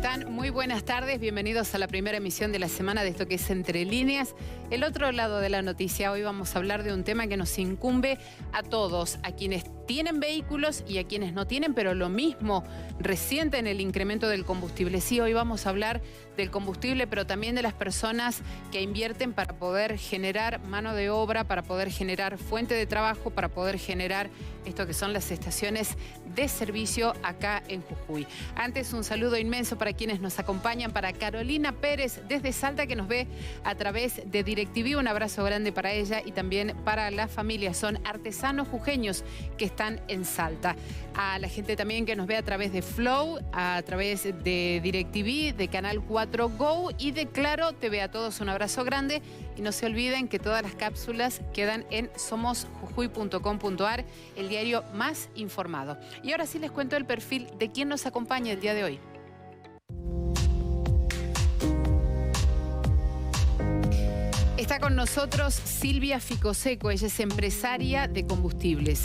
están? Muy buenas tardes, bienvenidos a la primera emisión de la semana de esto que es Entre Líneas. El otro lado de la noticia, hoy vamos a hablar de un tema que nos incumbe a todos, a quienes tienen vehículos y a quienes no tienen, pero lo mismo resienten el incremento del combustible. Sí, hoy vamos a hablar del combustible, pero también de las personas que invierten para poder generar mano de obra, para poder generar fuente de trabajo, para poder generar esto que son las estaciones de servicio acá en Jujuy. Antes, un saludo inmenso para quienes nos acompañan, para Carolina Pérez desde Salta, que nos ve a través de DirecTV. Un abrazo grande para ella y también para la familia. Son artesanos jujeños que están en Salta. A la gente también que nos ve a través de Flow, a través de DirecTV, de Canal 4 Go y de Claro TV. A todos un abrazo grande y no se olviden que todas las cápsulas quedan en somosjujuy.com.ar, el diario más informado. Y ahora sí les cuento el perfil de quien nos acompaña el día de hoy. Está con nosotros Silvia Ficoseco, ella es empresaria de combustibles.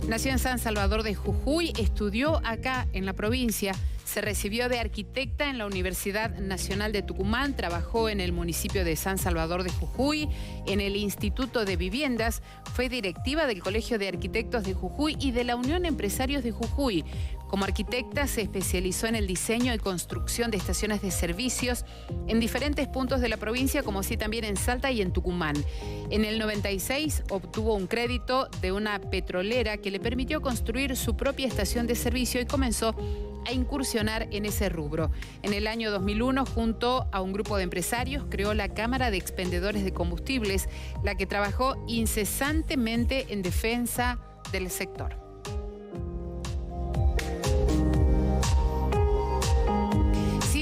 Nació en San Salvador de Jujuy, estudió acá en la provincia, se recibió de arquitecta en la Universidad Nacional de Tucumán, trabajó en el municipio de San Salvador de Jujuy, en el Instituto de Viviendas, fue directiva del Colegio de Arquitectos de Jujuy y de la Unión Empresarios de Jujuy. Como arquitecta se especializó en el diseño y construcción de estaciones de servicios en diferentes puntos de la provincia, como así también en Salta y en Tucumán. En el 96 obtuvo un crédito de una petrolera que le permitió construir su propia estación de servicio y comenzó a incursionar en ese rubro. En el año 2001, junto a un grupo de empresarios, creó la Cámara de Expendedores de Combustibles, la que trabajó incesantemente en defensa del sector.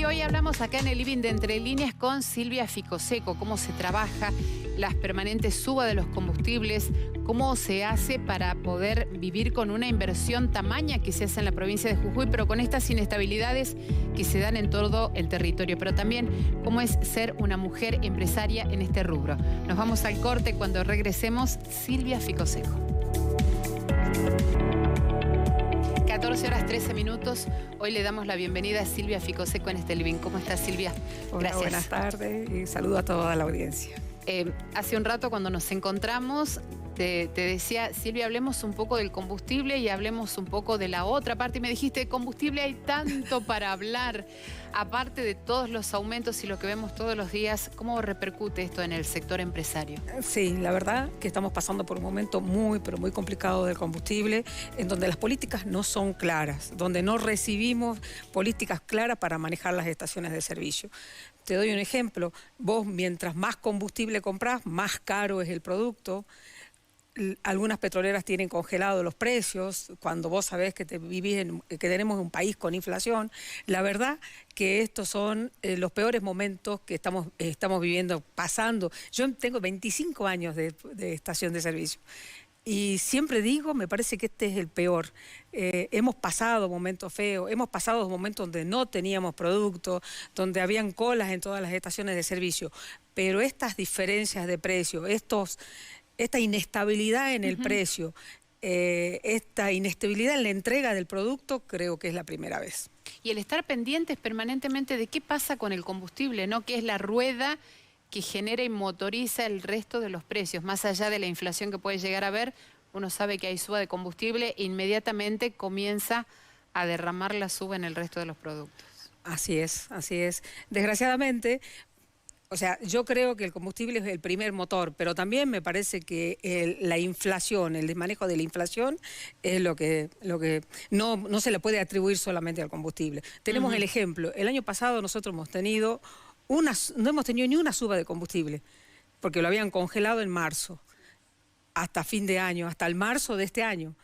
Hoy hablamos acá en el living de Entre Líneas con Silvia Ficoseco, cómo se trabaja las permanentes subas de los combustibles, cómo se hace para poder vivir con una inversión tamaña que se hace en la provincia de Jujuy, pero con estas inestabilidades que se dan en todo el territorio, pero también cómo es ser una mujer empresaria en este rubro. Nos vamos al corte, cuando regresemos, Silvia Ficoseco. 14 horas 13 minutos. Hoy le damos la bienvenida a Silvia Ficoseco en este living. ¿Cómo estás, Silvia? Hola, gracias. Buenas tardes y saludo a toda la audiencia. Hace un rato cuando nos encontramos te decía, Silvia, hablemos un poco del combustible y hablemos un poco de la otra parte. Y me dijiste, combustible hay tanto para hablar. Aparte de todos los aumentos y lo que vemos todos los días, ¿cómo repercute esto en el sector empresario? Sí, la verdad que estamos pasando por un momento muy, pero muy complicado del combustible, en donde las políticas no son claras, donde no recibimos políticas claras para manejar las estaciones de servicio. Te doy un ejemplo. Vos, mientras más combustible comprás, más caro es el producto. Algunas petroleras tienen congelados los precios, cuando vos sabés que que tenemos un país con inflación. La verdad que estos son los peores momentos que estamos viviendo, pasando. Yo tengo 25 años de estación de servicio. Y siempre digo, me parece que este es el peor. Hemos pasado momentos feos, hemos pasado momentos donde no teníamos producto, donde habían colas en todas las estaciones de servicio. Pero estas diferencias de precio, esta inestabilidad en el precio, esta inestabilidad en la entrega del producto, creo que es la primera vez. Y el estar pendientes permanentemente de qué pasa con el combustible, ¿no? Que es la rueda que genera y motoriza el resto de los precios. Más allá de la inflación que puede llegar a haber, uno sabe que hay suba de combustible e inmediatamente comienza a derramar la suba en el resto de los productos. Así es, así es. Desgraciadamente, o sea, yo creo que el combustible es el primer motor, pero también me parece que la inflación, el desmanejo de la inflación es lo que no se le puede atribuir solamente al combustible. Tenemos el ejemplo, el año pasado nosotros no hemos tenido ni una suba de combustible, porque lo habían congelado en marzo, hasta fin de año, hasta el marzo de este año.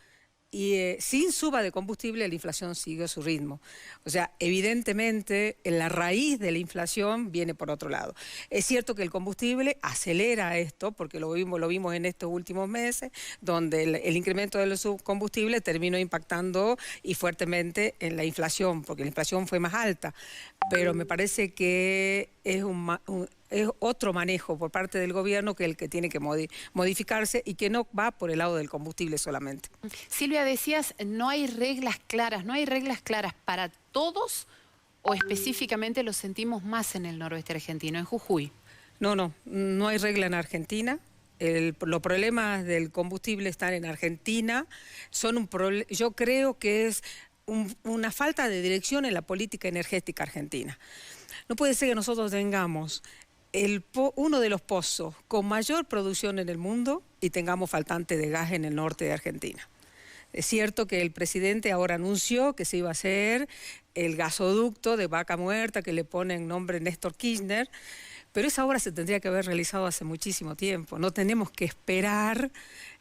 Y sin suba de combustible la inflación sigue su ritmo. O sea, evidentemente la raíz de la inflación viene por otro lado. Es cierto que el combustible acelera esto, porque lo vimos en estos últimos meses, donde el incremento de los combustibles terminó impactando y fuertemente en la inflación, porque la inflación fue más alta. Pero me parece que es otro manejo por parte del gobierno que el que tiene que modificarse y que no va por el lado del combustible solamente. Silvia, decías, no hay reglas claras para todos ¿O específicamente lo sentimos más en el noroeste argentino, en Jujuy? No hay regla en Argentina. Los problemas del combustible están en Argentina. Yo creo que es una falta de dirección en la política energética argentina. No puede ser que nosotros tengamos uno de los pozos con mayor producción en el mundo y tengamos faltante de gas en el norte de Argentina. Es cierto que el presidente ahora anunció que se iba a hacer el gasoducto de Vaca Muerta, que le ponen nombre Néstor Kirchner, pero esa obra se tendría que haber realizado hace muchísimo tiempo. No tenemos que esperar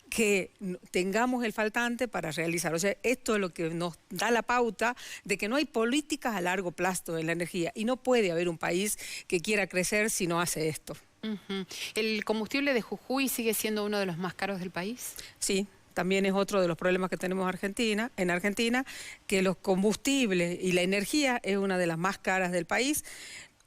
que tengamos el faltante para realizar. O sea, esto es lo que nos da la pauta de que no hay políticas a largo plazo en la energía y no puede haber un país que quiera crecer si no hace esto. ¿El combustible de Jujuy sigue siendo uno de los más caros del país? Sí. También es otro de los problemas que tenemos en Argentina, que los combustibles y la energía es una de las más caras del país.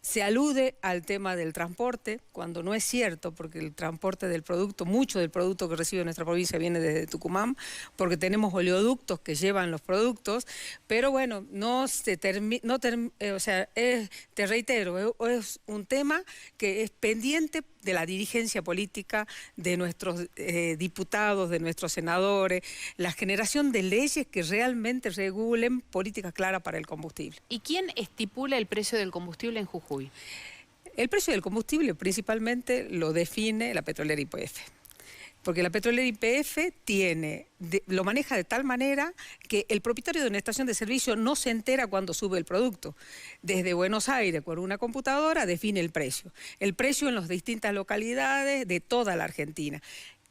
Se alude al tema del transporte, cuando no es cierto, porque el transporte del producto, mucho del producto que recibe nuestra provincia viene desde Tucumán, porque tenemos oleoductos que llevan los productos, pero bueno, te reitero, es un tema que es pendiente de la dirigencia política, de nuestros diputados, de nuestros senadores, la generación de leyes que realmente regulen políticas claras para el combustible. ¿Y quién estipula el precio del combustible en Jujuy? El precio del combustible principalmente lo define la petrolera YPF. Porque la petrolera YPF lo maneja de tal manera que el propietario de una estación de servicio no se entera cuando sube el producto. Desde Buenos Aires, con una computadora, define el precio. El precio en las distintas localidades de toda la Argentina.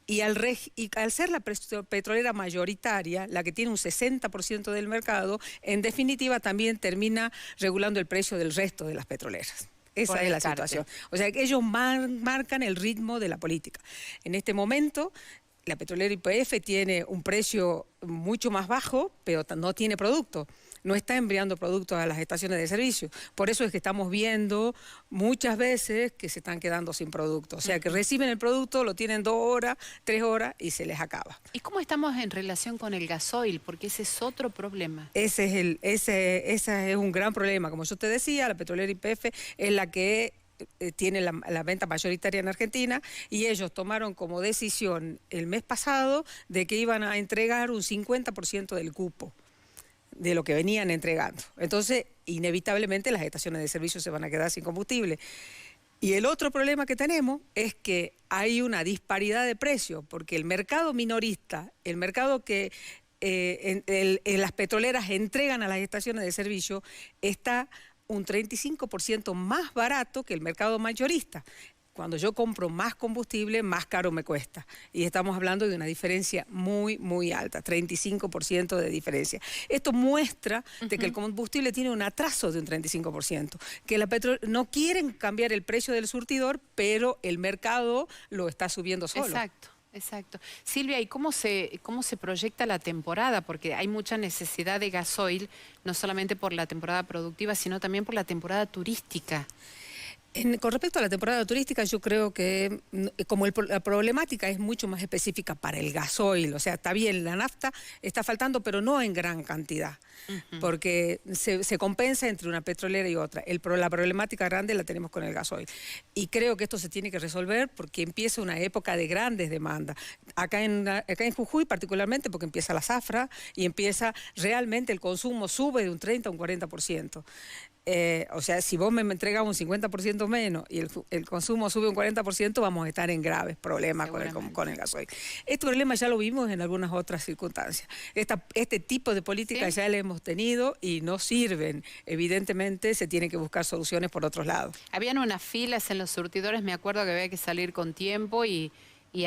Y al ser la petrolera mayoritaria, la que tiene un 60% del mercado, en definitiva también termina regulando el precio del resto de las petroleras. Esa es la situación. O sea, que ellos marcan el ritmo de la política. En este momento, la petrolera YPF tiene un precio mucho más bajo, pero no tiene producto. No está enviando productos a las estaciones de servicio. Por eso es que estamos viendo muchas veces que se están quedando sin producto. O sea, que reciben el producto, lo tienen 2 horas, 3 horas y se les acaba. ¿Y cómo estamos en relación con el gasoil? Porque ese es otro problema. Ese es un gran problema. Como yo te decía, la petrolera YPF es la que tiene la venta mayoritaria en Argentina y ellos tomaron como decisión el mes pasado de que iban a entregar un 50% del cupo de lo que venían entregando. Entonces, inevitablemente las estaciones de servicio se van a quedar sin combustible. Y el otro problema que tenemos es que hay una disparidad de precios, porque el mercado minorista, el mercado que en las petroleras entregan a las estaciones de servicio, está un 35% más barato que el mercado mayorista. Cuando yo compro más combustible, más caro me cuesta. Y estamos hablando de una diferencia muy, muy alta, 35% de diferencia. Esto muestra de que el combustible tiene un atraso de un 35%, que no quieren cambiar el precio del surtidor, pero el mercado lo está subiendo solo. Exacto. Silvia, ¿y cómo se proyecta la temporada? Porque hay mucha necesidad de gasoil, no solamente por la temporada productiva, sino también por la temporada turística. Con respecto a la temporada turística, yo creo que como la problemática es mucho más específica para el gasoil, o sea, está bien, la nafta está faltando, pero no en gran cantidad, porque se compensa entre una petrolera y otra. La problemática grande la tenemos con el gasoil. Y creo que esto se tiene que resolver porque empieza una época de grandes demandas. Acá en Jujuy particularmente, porque empieza la zafra y empieza realmente el consumo sube de un 30 a un 40%. O sea, si vos me entregas un 50% menos y el consumo sube un 40%, vamos a estar en graves problemas con el gasoil. Este problema ya lo vimos en algunas otras circunstancias. Este tipo de políticas ya le hemos tenido y no sirven. Evidentemente se tienen que buscar soluciones por otros lados. Habían unas filas en los surtidores, me acuerdo que había que salir con tiempo y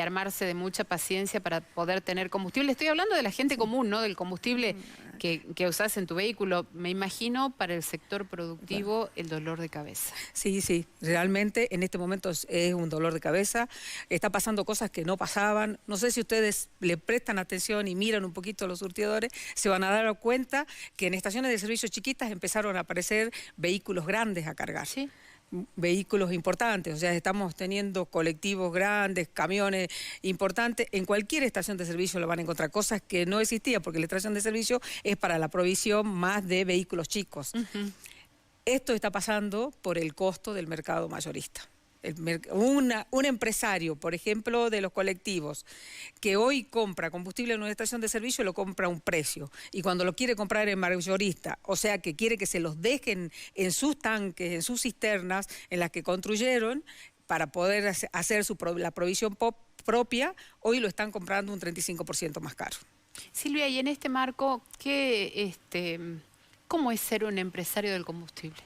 armarse de mucha paciencia para poder tener combustible. Estoy hablando de la gente común, ¿no? Del combustible que usás en tu vehículo. Me imagino para el sector productivo el dolor de cabeza. Sí, realmente en este momento es un dolor de cabeza. Está pasando cosas que no pasaban. No sé si ustedes le prestan atención y miran un poquito los surtidores, se van a dar cuenta que en estaciones de servicio chiquitas empezaron a aparecer vehículos grandes a cargar. Sí. Vehículos importantes, o sea, estamos teniendo colectivos grandes, camiones importantes. En cualquier estación de servicio lo van a encontrar, cosas que no existían, porque la estación de servicio es para la provisión más de vehículos chicos. Esto está pasando por el costo del mercado mayorista. Un empresario, por ejemplo, de los colectivos, que hoy compra combustible en una estación de servicio, lo compra a un precio. Y cuando lo quiere comprar en mayorista, o sea que quiere que se los dejen en sus tanques, en sus cisternas, en las que construyeron, para poder hacer la provisión propia, hoy lo están comprando un 35% más caro. Silvia, y en este marco, ¿cómo es ser un empresario del combustible?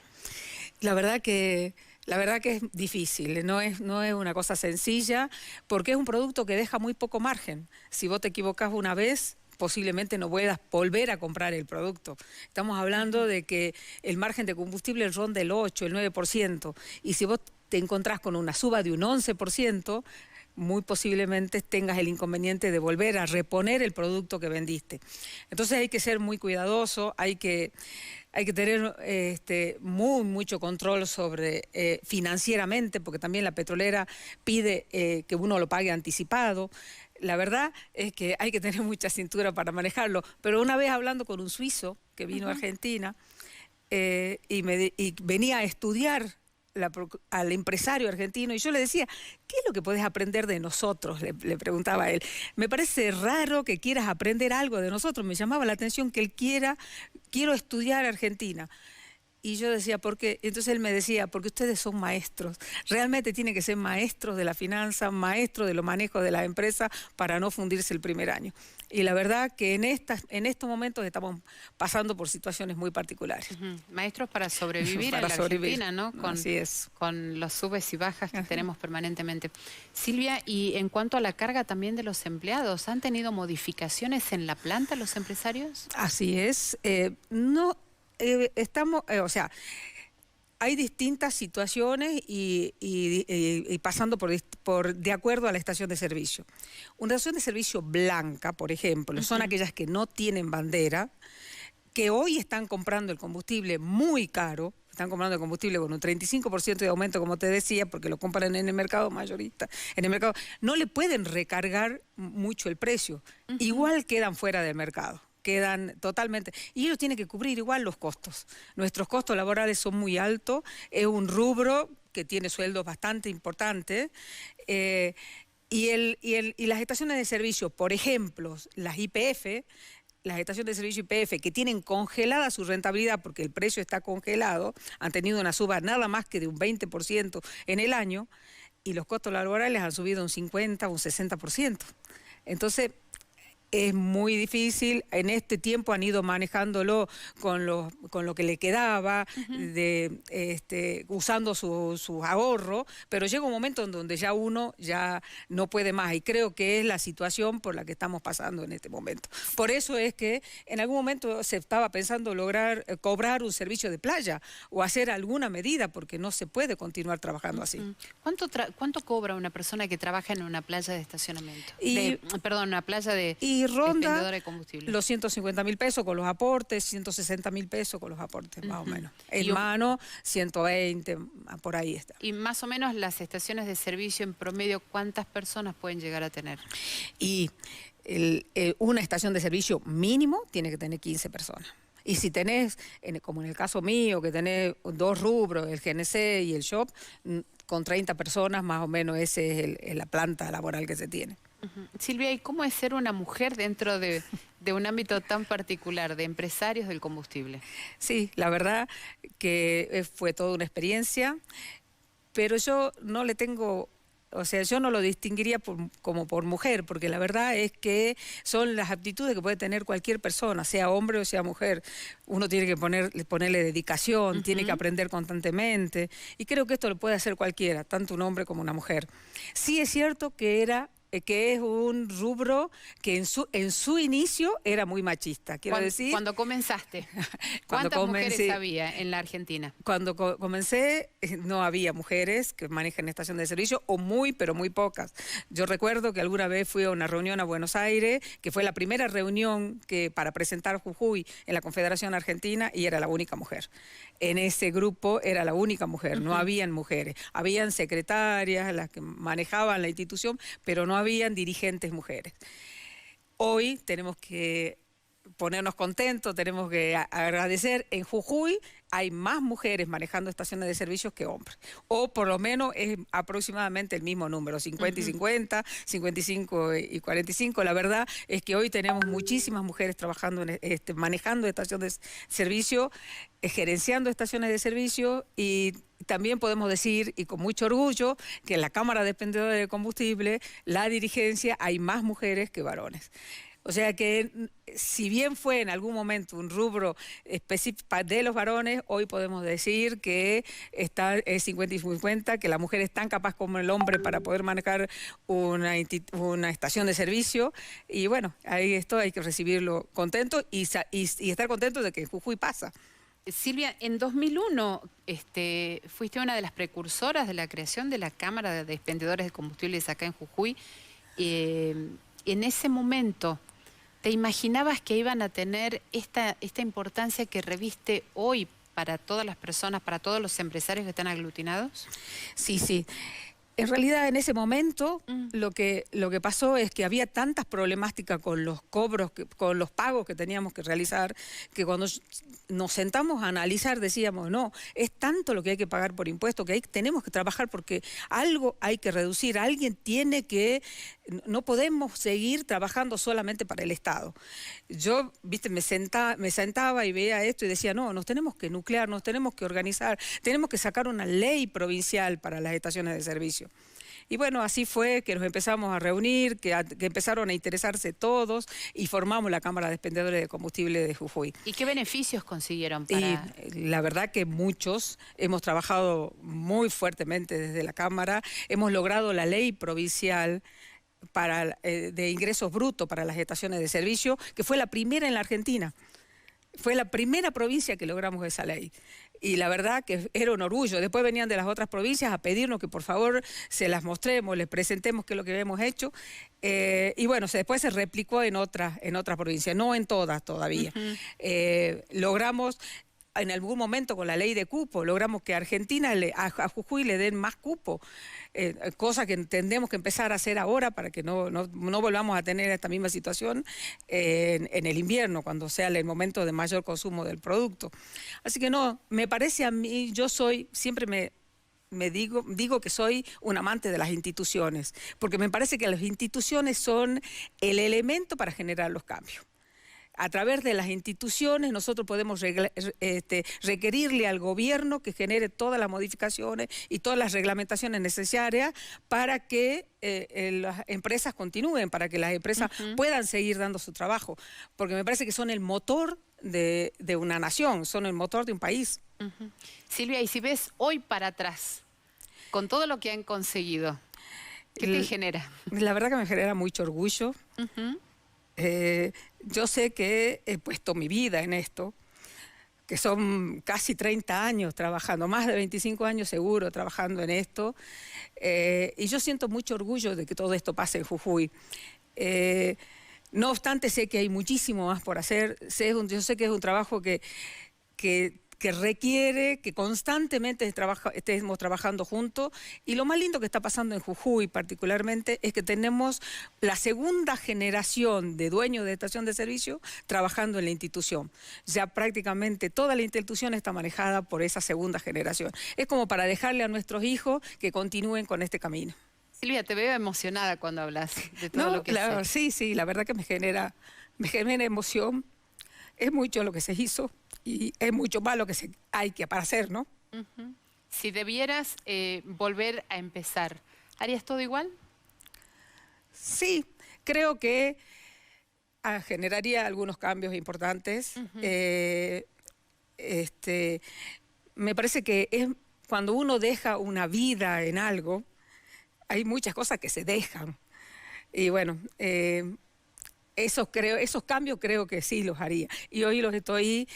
La verdad que es difícil, no es una cosa sencilla, porque es un producto que deja muy poco margen. Si vos te equivocás una vez, posiblemente no puedas volver a comprar el producto. Estamos hablando de que el margen de combustible ronda el 8, el 9%, y si vos te encontrás con una suba de un 11%, muy posiblemente tengas el inconveniente de volver a reponer el producto que vendiste. Entonces hay que ser muy cuidadoso, hay que tener mucho control sobre financieramente, porque también la petrolera pide que uno lo pague anticipado. La verdad es que hay que tener mucha cintura para manejarlo, pero una vez hablando con un suizo que vino a Argentina y venía a estudiar al empresario argentino, y yo le decía, ¿qué es lo que podés aprender de nosotros? Le preguntaba a él. Me parece raro que quieras aprender algo de nosotros, me llamaba la atención que él quiero estudiar Argentina. Y yo decía, ¿por qué? Entonces él me decía, porque ustedes son maestros. Realmente tienen que ser maestros de la finanza, maestros de los manejos de la empresa para no fundirse el primer año. Y la verdad que en estos momentos estamos pasando por situaciones muy particulares. Maestros para sobrevivir para en la sobrevivir. Argentina, ¿no? Así es. Con los subes y bajas que tenemos permanentemente. Silvia, y en cuanto a la carga también de los empleados, ¿han tenido modificaciones en la planta los empresarios? Así es. Hay distintas situaciones y pasando de acuerdo a la estación de servicio. Una estación de servicio blanca, por ejemplo, son aquellas que no tienen bandera, que hoy están comprando el combustible muy caro. Están comprando el combustible con un 35% de aumento, como te decía, porque lo compran en el mercado mayorista. En el mercado no le pueden recargar mucho el precio. Igual quedan fuera del mercado. Quedan totalmente, y ellos tienen que cubrir igual los costos. Nuestros costos laborales son muy altos, es un rubro que tiene sueldos bastante importantes, y las estaciones de servicio, por ejemplo, las YPF, las estaciones de servicio YPF que tienen congelada su rentabilidad porque el precio está congelado, han tenido una suba nada más que de un 20% en el año, y los costos laborales han subido un 50, un 60%. Entonces, es muy difícil. En este tiempo han ido manejándolo con lo que le quedaba, usando sus ahorros, pero llega un momento en donde ya uno ya no puede más, y creo que es la situación por la que estamos pasando en este momento. Por eso es que en algún momento se estaba pensando lograr cobrar un servicio de playa o hacer alguna medida, porque no se puede continuar trabajando así. ¿Cuánto cobra una persona que trabaja en una playa de estacionamiento? Una playa de... Y ronda de combustible. Los 150.000 pesos con los aportes, 160.000 pesos con los aportes, más o menos. En mano, 120, por ahí está. Y más o menos las estaciones de servicio en promedio, ¿cuántas personas pueden llegar a tener? Y una estación de servicio mínimo tiene que tener 15 personas. Y si tenés, como en el caso mío, que tenés dos rubros, el GNC y el shop, con 30 personas más o menos esa es la planta laboral que se tiene. Silvia, ¿y cómo es ser una mujer dentro de un ámbito tan particular, de empresarios del combustible? Sí, la verdad que fue toda una experiencia, pero yo no le tengo... O sea, yo no lo distinguiría como por mujer, porque la verdad es que son las aptitudes que puede tener cualquier persona, sea hombre o sea mujer. Uno tiene que ponerle dedicación, tiene que aprender constantemente, y creo que esto lo puede hacer cualquiera, tanto un hombre como una mujer. Sí es cierto que es un rubro que en su inicio era muy machista. Cuando comenzaste, ¿cuántas mujeres había en la Argentina? Cuando comencé no había mujeres que manejen estación de servicio, o pero muy pocas. Yo recuerdo que alguna vez fui a una reunión a Buenos Aires, que fue la primera reunión para presentar Jujuy en la Confederación Argentina, y era la única mujer. En ese grupo era la única mujer, no habían mujeres. Habían secretarias, las que manejaban la institución, pero no habían dirigentes mujeres. Hoy tenemos que ponernos contentos, tenemos que agradecer. En Jujuy hay más mujeres manejando estaciones de servicios que hombres, o por lo menos es aproximadamente el mismo número, 50 y 50, 55 y 45. La verdad es que hoy tenemos muchísimas mujeres trabajando, manejando estaciones de servicio, gerenciando estaciones de servicio, y también podemos decir, y con mucho orgullo, que en la Cámara de Expendedores de Combustible, la dirigencia, hay más mujeres que varones. O sea que, si bien fue en algún momento un rubro específico de los varones, hoy podemos decir que está 50 y 50, que la mujer es tan capaz como el hombre para poder manejar una estación de servicio. Y bueno, ahí esto hay que recibirlo contento y estar contento de que en Jujuy pasa. Silvia, en 2001 fuiste una de las precursoras de la creación de la Cámara de Expendedores de Combustibles acá en Jujuy. En ese momento, ¿te imaginabas que iban a tener esta importancia que reviste hoy para todas las personas, para todos los empresarios que están aglutinados? Sí, sí. En realidad, en ese momento, lo que pasó es que había tantas problemáticas con los cobros, con los pagos que teníamos que realizar, que cuando nos sentamos a analizar decíamos, no, es tanto lo que hay que pagar por impuestos, que tenemos que trabajar porque algo hay que reducir, alguien tiene que... No podemos seguir trabajando solamente para el Estado. Yo, viste, me sentaba y veía esto y decía, no, nos tenemos que nuclear, nos tenemos que organizar, tenemos que sacar una ley provincial para las estaciones de servicio. Y bueno, así fue que nos empezamos a reunir, que empezaron a interesarse todos y formamos la Cámara de Expendedores de Combustible de Jujuy. ¿Y qué beneficios consiguieron para...? Y la verdad que muchos, hemos trabajado muy fuertemente desde la Cámara, hemos logrado la ley provincial de ingresos brutos para las estaciones de servicio, que fue la primera en la Argentina. Fue la primera provincia que logramos esa ley. Y la verdad que era un orgullo. Después venían de las otras provincias a pedirnos que por favor se las mostremos, les presentemos qué es lo que hemos hecho. Y bueno, después se replicó en otras provincias, no en todas todavía. Logramos... En algún momento con la ley de cupo, logramos que Argentina a Jujuy le den más cupo, cosa que entendemos que empezar a hacer ahora para que no volvamos a tener esta misma situación en el invierno, cuando sea el momento de mayor consumo del producto. Así que no, me parece a mí, yo siempre digo que soy un amante de las instituciones, porque me parece que las instituciones son el elemento para generar los cambios. A través de las instituciones nosotros podemos requerirle al gobierno que genere todas las modificaciones y todas las reglamentaciones necesarias para que las empresas continúen, para que las empresas puedan seguir dando su trabajo, porque me parece que son el motor de una nación, son el motor de un país. Silvia, y si ves hoy para atrás, con todo lo que han conseguido, ¿qué te genera? La verdad que me genera mucho orgullo. Yo sé que he puesto mi vida en esto, que son casi 30 años trabajando, más de 25 años seguro trabajando en esto, y yo siento mucho orgullo de que todo esto pase en Jujuy. No obstante, sé que hay muchísimo más por hacer. Yo sé que es un trabajo que requiere que constantemente estemos trabajando juntos, y lo más lindo que está pasando en Jujuy particularmente es que tenemos la segunda generación de dueños de estación de servicio trabajando en la institución. Ya prácticamente toda la institución está manejada por esa segunda generación. Es como para dejarle a nuestros hijos que continúen con este camino. Silvia, te veo emocionada cuando hablas de todo lo que claro, sí, la verdad que me genera emoción. Es mucho lo que se hizo. Y es mucho más lo que hay que para hacer, ¿no? Si debieras volver a empezar, ¿harías todo igual? Sí, creo que generaría algunos cambios importantes. Me parece que cuando uno deja una vida en algo, hay muchas cosas que se dejan. Y bueno, esos cambios creo que sí los haría. Y hoy los estoy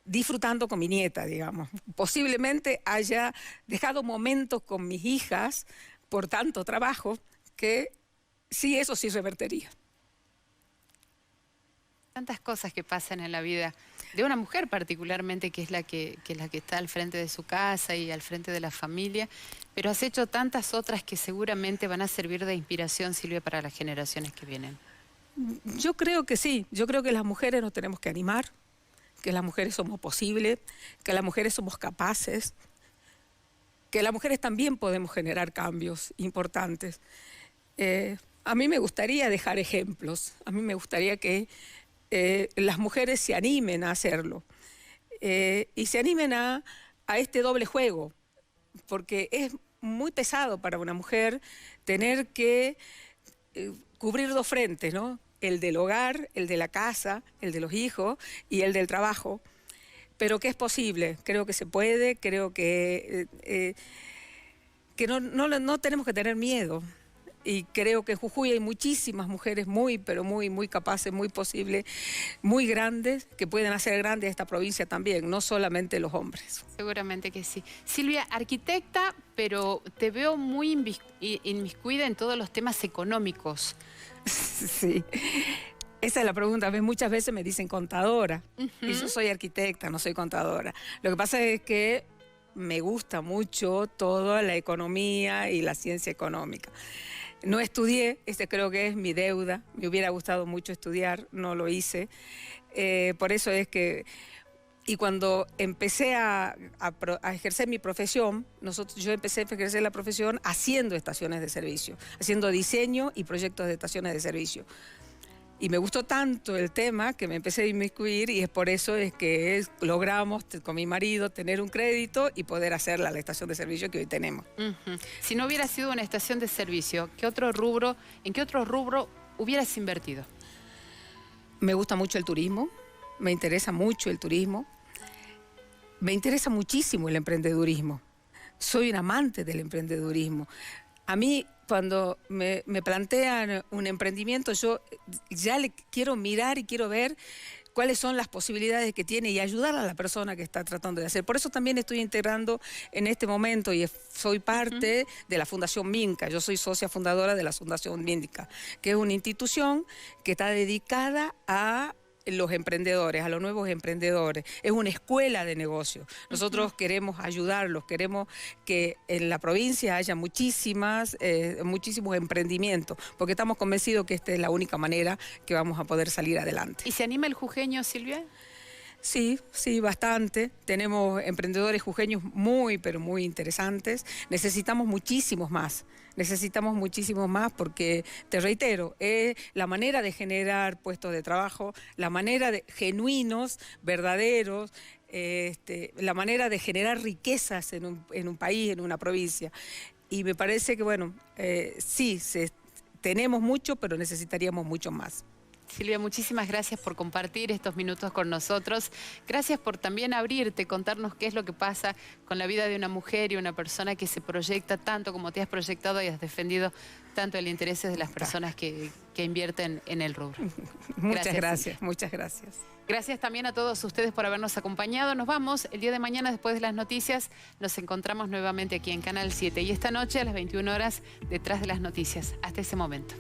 disfrutando con mi nieta, digamos. Posiblemente haya dejado momentos con mis hijas por tanto trabajo que sí, eso sí revertiría. Tantas cosas que pasan en la vida de una mujer particularmente, que es la que está al frente de su casa y al frente de la familia, pero has hecho tantas otras que seguramente van a servir de inspiración, Silvia, para las generaciones que vienen. Yo creo que sí, yo creo que las mujeres nos tenemos que animar, que las mujeres somos posibles, que las mujeres somos capaces, que las mujeres también podemos generar cambios importantes. A mí me gustaría dejar ejemplos, a mí me gustaría que las mujeres se animen a hacerlo y se animen a este doble juego, porque es muy pesado para una mujer tener que cubrir dos frentes, ¿no? El del hogar, el de la casa, el de los hijos y el del trabajo. Pero que es posible, creo que se puede, creo que no tenemos que tener miedo. Y creo que en Jujuy hay muchísimas mujeres muy, pero muy capaces, muy posibles, muy grandes, que pueden hacer grande esta provincia también, no solamente los hombres. Seguramente que sí. Silvia, arquitecta, pero te veo muy inmiscuida en todos los temas económicos. Sí. Esa es la pregunta. Muchas veces me dicen contadora. Y yo soy arquitecta, no soy contadora. Lo que pasa es que me gusta mucho toda la economía y la ciencia económica. No estudié, creo que es mi deuda. Me hubiera gustado mucho estudiar, no lo hice. Por eso es que... Y cuando empecé a ejercer mi profesión, yo empecé a ejercer la profesión haciendo estaciones de servicio, haciendo diseño y proyectos de estaciones de servicio. Y me gustó tanto el tema que me empecé a inmiscuir y es por eso es que logramos con mi marido tener un crédito y poder hacer la estación de servicio que hoy tenemos. Si no hubiera sido una estación de servicio, ¿en qué otro rubro hubieras invertido? Me gusta mucho el turismo, me interesa mucho el turismo, me interesa muchísimo el emprendedurismo. Soy un amante del emprendedurismo. A mí, cuando me plantean un emprendimiento, yo ya le quiero mirar y quiero ver cuáles son las posibilidades que tiene y ayudar a la persona que está tratando de hacer. Por eso también estoy integrando en este momento y soy parte de la Fundación Minca. Yo soy socia fundadora de la Fundación Minca, que es una institución que está dedicada a los emprendedores, a los nuevos emprendedores. Es una escuela de negocios. Nosotros queremos ayudarlos, queremos que en la provincia haya muchísimos emprendimientos, porque estamos convencidos que esta es la única manera que vamos a poder salir adelante. ¿Y se anima el jujeño, Silvia? Sí, bastante. Tenemos emprendedores jujeños muy, pero muy interesantes. Necesitamos muchísimos más porque, te reitero, es la manera de generar puestos de trabajo, la manera de genuinos, verdaderos, la manera de generar riquezas en un país, en una provincia. Y me parece que, bueno, sí, tenemos mucho, pero necesitaríamos mucho más. Silvia, muchísimas gracias por compartir estos minutos con nosotros. Gracias por también abrirte, contarnos qué es lo que pasa con la vida de una mujer y una persona que se proyecta tanto como te has proyectado y has defendido tanto el interés de las personas que invierten en el rubro. Muchas gracias, muchas gracias. Gracias también a todos ustedes por habernos acompañado. Nos vamos. El día de mañana, después de las noticias, nos encontramos nuevamente aquí en Canal 7. Y esta noche, a las 21 horas, detrás de las noticias. Hasta ese momento.